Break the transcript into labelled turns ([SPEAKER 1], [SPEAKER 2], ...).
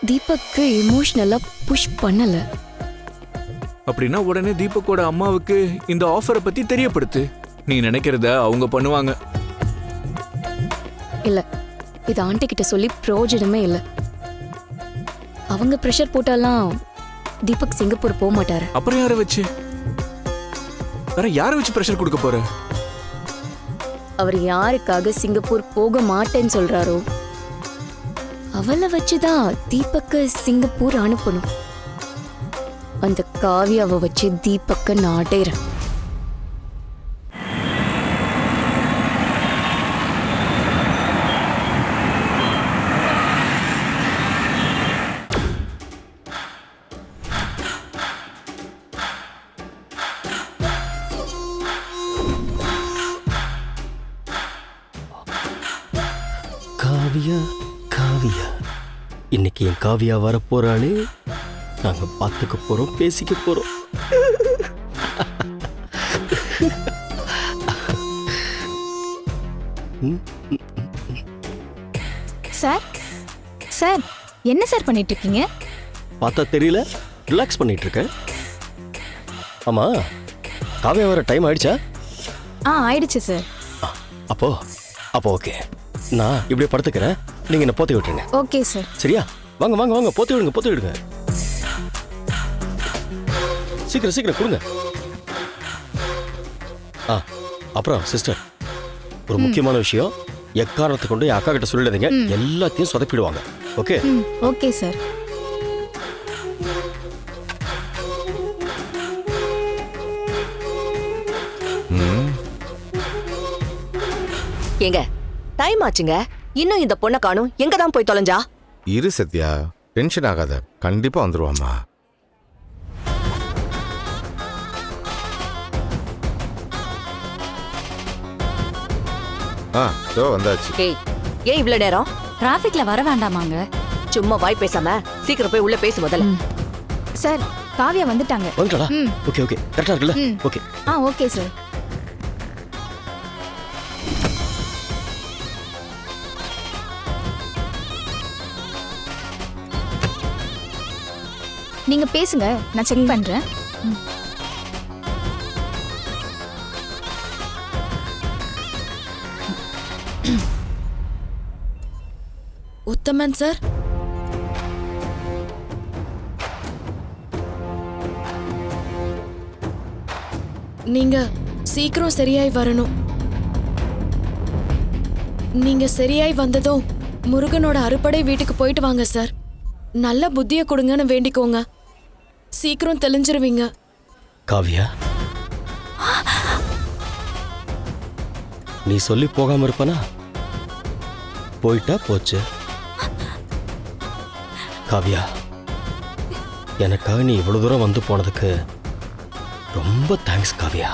[SPEAKER 1] தீபக்கு எமோஷனலா புஷ் பண்ணல.
[SPEAKER 2] அப்படின்னா உடனே தீபக்கோட அம்மாவுக்கு இந்த ஆஃபரை பத்தி தெரியப்படுத்து. நீ நினைக்கிறத அவங்க பண்ணுவாங்க.
[SPEAKER 1] இல்ல, இது ஆண்டி கிட்ட சொல்லி பிரயோஜனமே இல்ல. அவங்க பிரஷர் போட்டாலாம் தீபக் சிங்கப்பூர் போக மாட்டாரு.
[SPEAKER 2] அப்புறம் யாரை வச்சு பிரஷர் கொடுக்க போற?
[SPEAKER 1] அவர் யாருக்காக சிங்கப்பூர் போக மாட்டேன்னு சொல்றாரோ அவளை வச்சுதான் தீபக்க சிங்கப்பூர் அனுப்பணும். அந்த காவியாவை வச்சு தீபக்க நாடேறேன்.
[SPEAKER 3] காவியா காவியா, இன்னைக்கு என் காவியா வர போறாளே. நாங்க பார்த்துக்க போறோம், பேசிக்க போறோம்.
[SPEAKER 4] சார் சார் என்ன சார் பண்ணிட்டு இருக்கீங்க?
[SPEAKER 3] பார்த்தா தெரியல, ரிலாக்ஸ் பண்ணிட்டு இருக்கேன். ஆமா, காவியா வர டைம் ஆயிடுச்சா?
[SPEAKER 4] ஆயிடுச்சு சார்.
[SPEAKER 3] அப்போ ஓகே, நான் இப்படியே படுத்துக்கிறேன். நீங்க என்ன போத்தி விட்டுருங்க.
[SPEAKER 4] Okay sir.
[SPEAKER 3] சரியா? வாங்க வாங்க வாங்க, போத்தி விடுங்க. சீக்கிரம் சீக்கிரம் கொடுங்க. அப்புறம் சிஸ்டர், ஒரு முக்கியமான விஷயம், எக்காரணத்தை கொண்டு என் அக்கா கிட்ட சொல்லிடாதீங்க. எல்லாத்தையும் சொதப்பிடுவாங்க. ஓகே?
[SPEAKER 4] Okay sir.
[SPEAKER 5] ஏங்க, டைம் ஆச்சுங்க. இன்னும் இந்த பொண்ணை காணும். எங்க தான் போய் தொலைஞ்சா?
[SPEAKER 6] இரு சத்யா, டென்ஷன் ஆகாத, கண்டிப்பா வந்துருவாமா. வந்தாச்சு.
[SPEAKER 5] ஏன் இவ்வளவு நேரம்?
[SPEAKER 4] டிராபிக்ல வர வேண்டாமாங்க?
[SPEAKER 5] சும்மா வாய் பேசாம சீக்கிரம் போய் உள்ள பேசு முதல்ல.
[SPEAKER 4] சார், காவியா வந்துட்டாங்க.
[SPEAKER 3] வந்துட்டா? ஓகே ஓகே, கரெக்டா இருக்குல்ல? ஓகே.
[SPEAKER 4] Okay sir. நீங்க பேசுங்க, நான் செக் பண்றேன்.
[SPEAKER 7] உத்தமன் சார், நீங்க சீக்கிரம் சரியாய் வரணும். நீங்க சரியாய் வந்ததும் முருகனோட அறுபடை வீட்டுக்கு போயிட்டு வாங்க சார். நல்ல புத்திய கொடுங்கன்னு வேண்டிக்கோங்க. சீக்கிரம் தெளிஞ்சிருவீங்க.
[SPEAKER 3] காவியா, நீ சொல்லி போகாம இருப்பனா? போயிட்டா போச்சு. காவியா, எனக்காக நீ இவ்வளவு தூரம் வந்து போனதுக்கு ரொம்ப தேங்க்ஸ் காவியா.